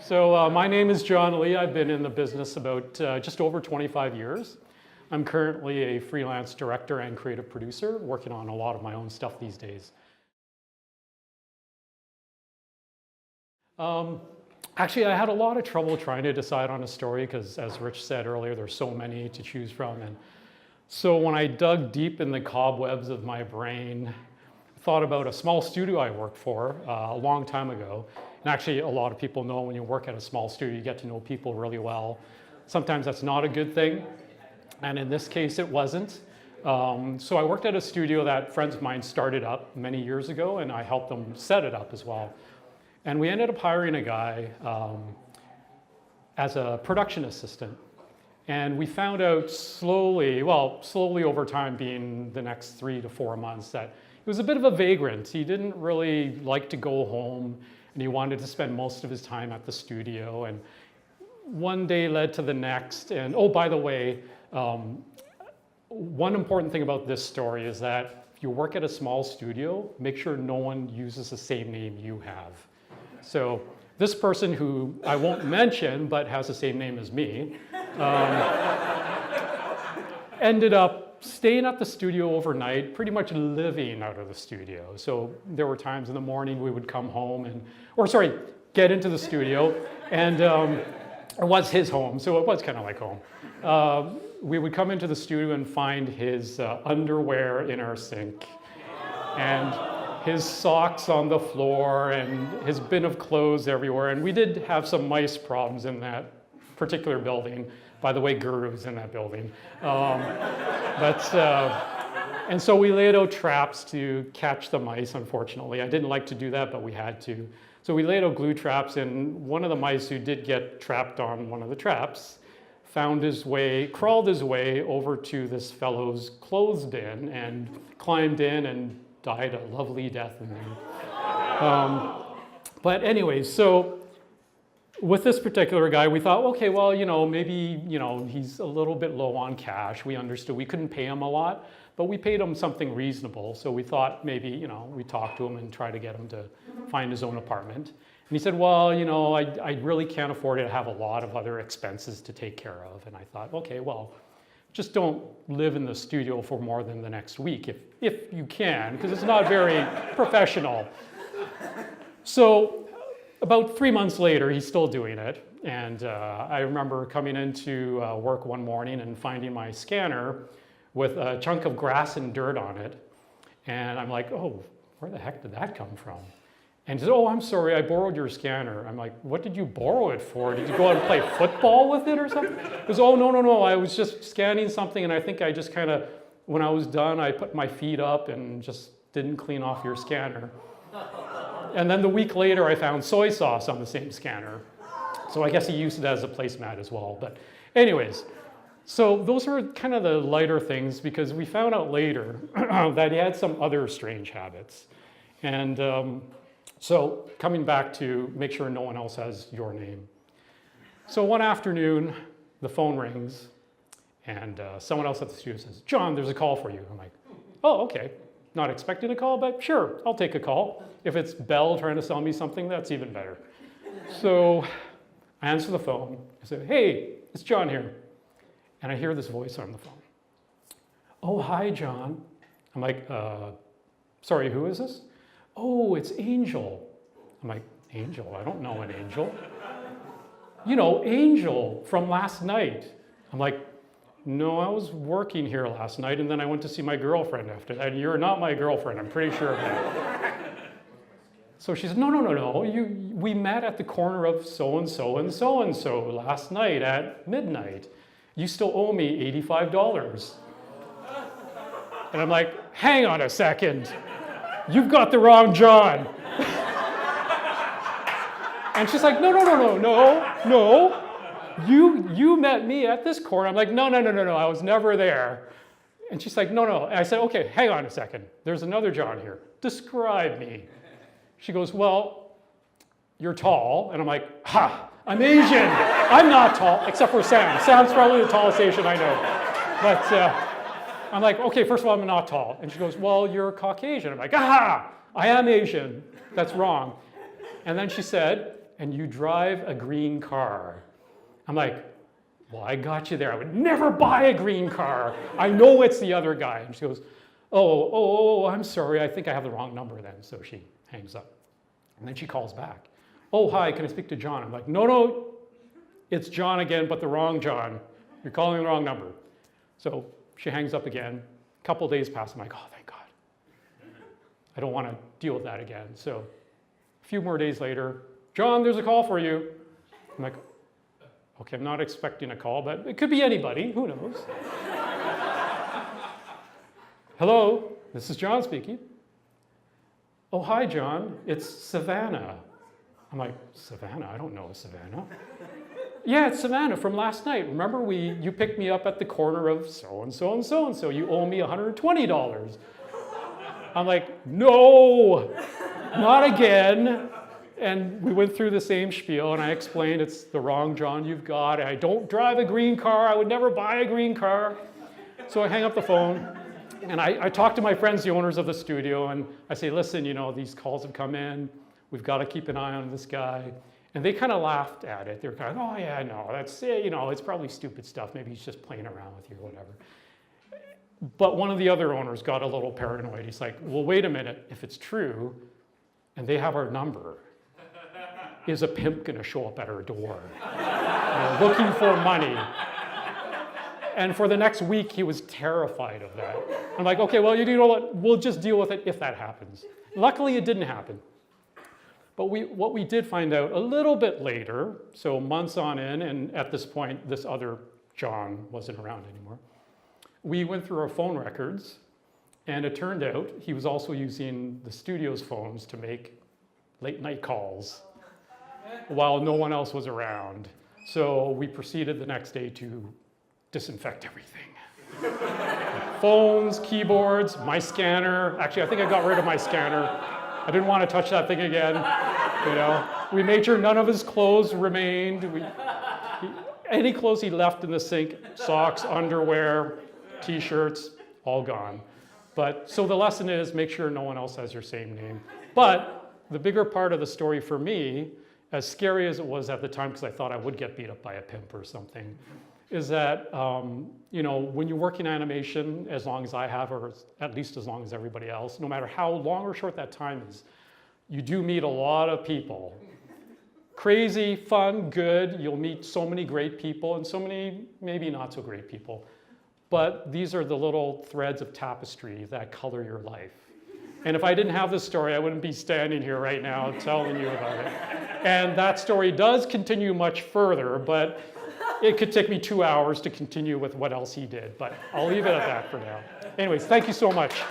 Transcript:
So my name is John Lei. I've been in the business about just over 25 years. I'm currently a freelance director and creative producer, working on a lot of my own stuff these days. Actually, I had a lot of trouble trying to decide on a story because, as Rich said earlier, there's so many to choose from. And so when I dug deep in the cobwebs of my brain, thought about a small studio I worked for a long time ago. And actually, a lot of people know when you work at a small studio, you get to know people really well. Sometimes that's not a good thing. And in this case, it wasn't. So I worked at a studio that friends of mine started up many years ago, and I helped them set it up as well. And we ended up hiring a guy as a production assistant. And we found out slowly over time, being the next 3 to 4 months, that he was a bit of a vagrant. He didn't really like to go home, and he wanted to spend most of his time at the studio. And one day led to the next. And oh, by the way, one important thing about this story is that if you work at a small studio, make sure no one uses the same name you have. So this person, who I won't mention but has the same name as me, ended up staying at the studio overnight, pretty much living out of the studio. So there were times in the morning we would come home get into the studio, and it was his home, so it was kind of like home. We would come into the studio and find his underwear in our sink, and his socks on the floor, and his bin of clothes everywhere. And we did have some mice problems in that particular building. By the way, Guru's in that building. And so we laid out traps to catch the mice, unfortunately. I didn't like to do that, but we had to. So we laid out glue traps, and one of the mice who did get trapped on one of the traps crawled his way over to this fellow's clothes bin and climbed in and died a lovely death in there. But anyways, so with this particular guy, we thought, okay, well, maybe, he's a little bit low on cash. We understood we couldn't pay him a lot, but we paid him something reasonable. So we thought maybe, we talk to him and try to get him to find his own apartment. And he said, well, I really can't afford it. I have a lot of other expenses to take care of. And I thought, okay, well, just don't live in the studio for more than the next week if you can, because it's not very professional. So about 3 months later, he's still doing it. And I remember coming into work one morning and finding my scanner with a chunk of grass and dirt on it. And I'm like, oh, where the heck did that come from? And he said, oh, I'm sorry, I borrowed your scanner. I'm like, what did you borrow it for? Did you go out and play football with it or something? He goes, oh, no, I was just scanning something, and I think I just kind of, when I was done, I put my feet up and just didn't clean off your scanner. And then the week later, I found soy sauce on the same scanner. So I guess he used it as a placemat as well. But anyways, so those are kind of the lighter things, because we found out later that he had some other strange habits. And so coming back to make sure no one else has your name. So one afternoon, the phone rings, and someone else at the studio says, John, there's a call for you. I'm like, oh, okay. Not expecting a call, but sure, I'll take a call. If it's Bell trying to sell me something, that's even better. So I answer the phone. I say, hey, it's John here. And I hear this voice on the phone. Oh, hi, John. I'm like, sorry, who is this? Oh, it's Angel. I'm like, Angel? I don't know an Angel. Angel from last night. I'm like, no, I was working here last night, and then I went to see my girlfriend after that. And you're not my girlfriend, I'm pretty sure of that. So she said, no. We met at the corner of so-and-so and so-and-so last night at midnight. You still owe me $85. And I'm like, hang on a second. You've got the wrong John. And she's like, no. You met me at this corner. I'm like, no, I was never there. And she's like, no. And I said, okay, hang on a second. There's another John here. Describe me. She goes, well, you're tall. And I'm like, I'm Asian. I'm not tall, except for Sam. Sam's probably the tallest Asian I know. But I'm like, okay, first of all, I'm not tall. And she goes, well, you're Caucasian. I'm like, I am Asian. That's wrong. And then she said, and you drive a green car. I'm like, well, I got you there. I would never buy a green car. I know it's the other guy. And she goes, oh, I'm sorry. I think I have the wrong number then. So she hangs up. And then she calls back. Oh, hi, can I speak to John? I'm like, no, it's John again, but the wrong John. You're calling the wrong number. So she hangs up again. A couple days pass. I'm like, oh, thank God. I don't want to deal with that again. So a few more days later, John, there's a call for you. I'm like, okay, I'm not expecting a call, but it could be anybody. Who knows? Hello, this is John speaking. Oh, hi, John. It's Savannah. I'm like, Savannah? I don't know Savannah. Yeah, it's Savannah from last night. Remember, you picked me up at the corner of so-and-so and so-and-so. You owe me $120. I'm like, no, not again. And we went through the same spiel, and I explained it's the wrong John you've got. I don't drive a green car. I would never buy a green car. So I hang up the phone, and I talk to my friends, the owners of the studio, and I say, listen, these calls have come in. We've got to keep an eye on this guy. And they kind of laughed at it. They were kind of, oh, yeah, no, that's, it's probably stupid stuff. Maybe he's just playing around with you or whatever. But one of the other owners got a little paranoid. He's like, well, wait a minute. If it's true, and they have our number, is a pimp going to show up at our door looking for money? And for the next week, he was terrified of that. I'm like, okay, well, you know what? We'll just deal with it if that happens. Luckily, it didn't happen. But what we did find out a little bit later, so months on in, and at this point, this other John wasn't around anymore, we went through our phone records, and it turned out he was also using the studio's phones to make late night calls while no one else was around. So we proceeded the next day to disinfect everything. Phones, keyboards, my scanner. Actually, I think I got rid of my scanner. I didn't want to touch that thing again. We made sure none of his clothes remained. Any clothes he left in the sink, socks, underwear, t-shirts, all gone. But so the lesson is make sure no one else has your same name. But the bigger part of the story for me, as scary as it was at the time, because I thought I would get beat up by a pimp or something, is that when you work in animation, as long as I have, or at least as long as everybody else, no matter how long or short that time is, you do meet a lot of people. Crazy, fun, good. You'll meet so many great people and so many maybe not so great people. But these are the little threads of tapestry that color your life. And if I didn't have this story, I wouldn't be standing here right now telling you about it. And that story does continue much further, but it could take me 2 hours to continue with what else he did. But I'll leave it at that for now. Anyways, thank you so much.